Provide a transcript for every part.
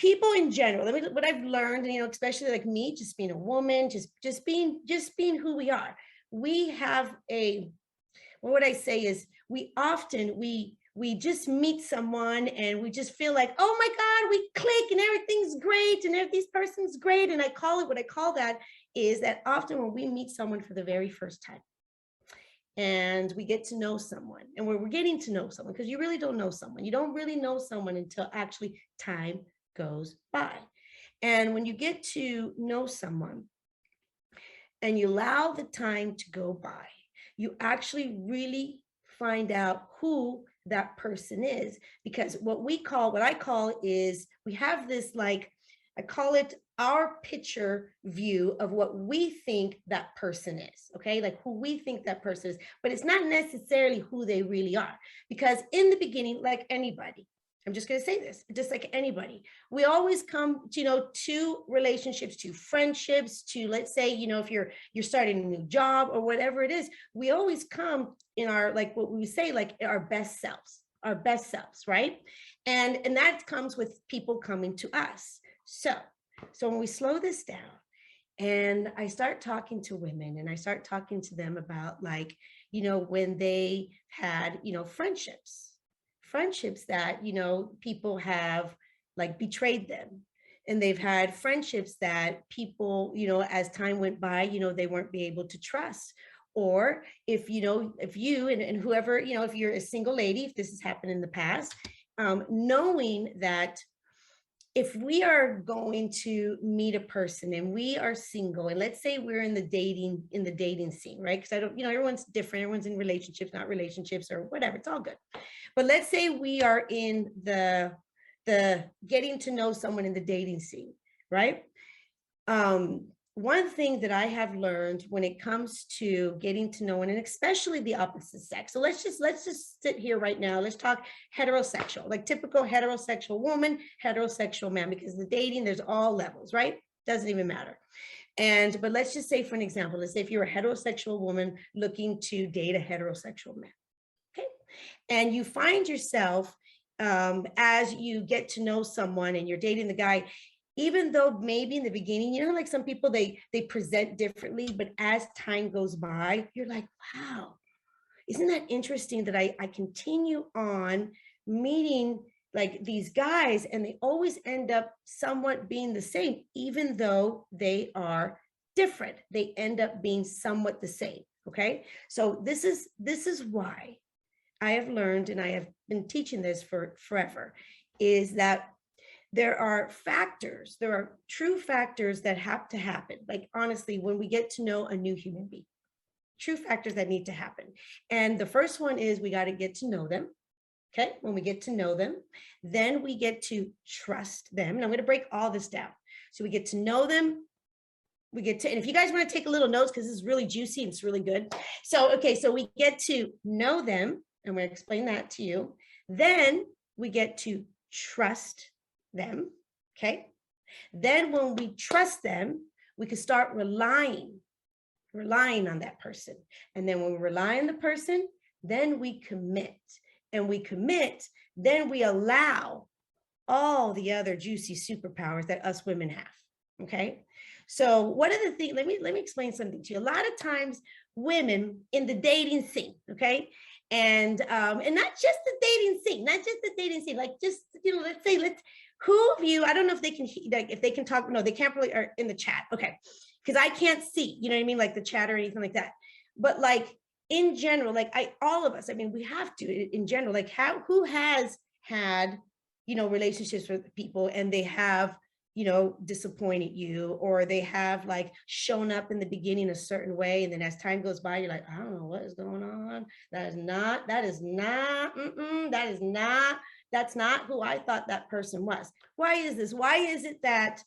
people in general, what I've learned, you know, especially like me, just being a woman, just being who we are. We have a, well, what I say is we often, we just meet someone and we just feel like, oh my God, we click and everything's great and this person's great. And I call it, what I call that is that often when we meet someone for the very first time and we get to know someone, and we're getting to know someone, because you really don't know someone. You don't really know someone until actually time goes by. And when you get to know someone and you allow the time to go by, you actually really find out who that person is. Because what I call is, we have this, like, I call it our picture view of what we think that person is, okay? Like who we think that person is, but it's not necessarily who they really are. Because in the beginning, like anybody, I'm just going to say this, just like anybody, we always come to, you know, to relationships, to friendships, to, let's say, you know, if you're starting a new job or whatever it is, we always come in our, like what we say, like our best selves, right? And that comes with people coming to us. So when we slow this down and I start talking to women and I start talking to them about, like, you know, when they had, you know, friendships that, you know, people have like betrayed them, and they've had friendships that people, you know, as time went by, you know, they weren't be able to trust. Or if, you know, if you and whoever, you know, if you're a single lady, if this has happened in the past, knowing that if we are going to meet a person and we are single, and let's say we're in the dating scene, right? Because I don't, you know, everyone's different. Everyone's in relationships, not relationships, or whatever. It's all good. But let's say we are in the getting to know someone in the dating scene, right? One thing that I have learned when it comes to getting to know one, and especially the opposite sex. So let's just sit here right now. Let's talk heterosexual, like typical heterosexual woman, heterosexual man, because the dating, there's all levels, right? Doesn't even matter. But let's just say, for an example, let's say if you're a heterosexual woman looking to date a heterosexual man, okay? And you find yourself, as you get to know someone and you're dating the guy, even though maybe in the beginning, you know, like some people, they present differently, but as time goes by, you're like, wow, isn't that interesting that I continue on meeting like these guys, and they always end up somewhat being the same, even though they are different. They end up being somewhat the same. Okay. So this is why I have learned, and I have been teaching this for forever, is that there are true factors that have to happen. Like, honestly, when we get to know a new human being, true factors that need to happen. And the first one is we got to get to know them. Okay. When we get to know them, then we get to trust them. And I'm going to break all this down. So we get to know them. And if you guys want to take a little notes, because this is really juicy and it's really good. So, okay. So we get to know them. I'm going to explain that to you. Then we get to trust them. Okay. Then when we trust them, we can start relying on that person. And then when we rely on the person, then we commit. And we commit, then we allow all the other juicy superpowers that us women have. Okay. So one of the things, let me explain something to you. A lot of times women in the dating scene, okay, and not just the dating scene, like, just, you know, who of you, I don't know if they can, like, if they can talk, no, they can't really, are in the chat, okay, because I can't see, you know what I mean, like the chat or anything like that. But like in general, like all of us, I mean, we have to, in general, like who has had, you know, relationships with people and they have, you know, disappointed you, or they have like shown up in the beginning a certain way, and then as time goes by, you're like, I don't know what is going on. That's not who I thought that person was. Why is this? Why is it that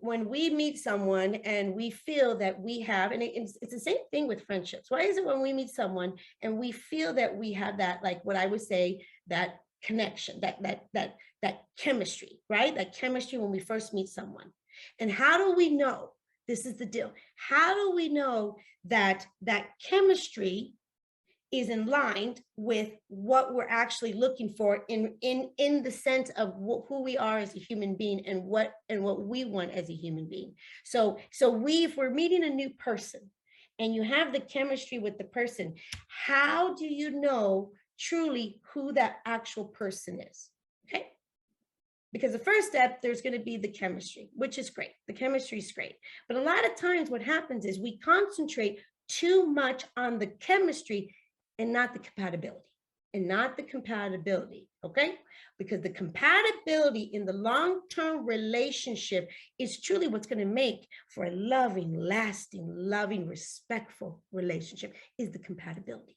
when we meet someone and we feel that we have, and it's the same thing with friendships. Why is it when we meet someone and we feel that we have that, like what I would say, that connection, that chemistry, right? That chemistry when we first meet someone. And how do we know? This is the deal. How do we know that that chemistry is in line with what we're actually looking for in the sense of who we are as a human being and what we want as a human being. So if we're meeting a new person and you have the chemistry with the person, how do you know truly who that actual person is? Okay. Because the first step, there's going to be the chemistry, which is great. The chemistry is great. But a lot of times what happens is we concentrate too much on the chemistry and not the compatibility. Okay? Because the compatibility in the long-term relationship is truly what's going to make for a loving, lasting, respectful relationship, is the compatibility.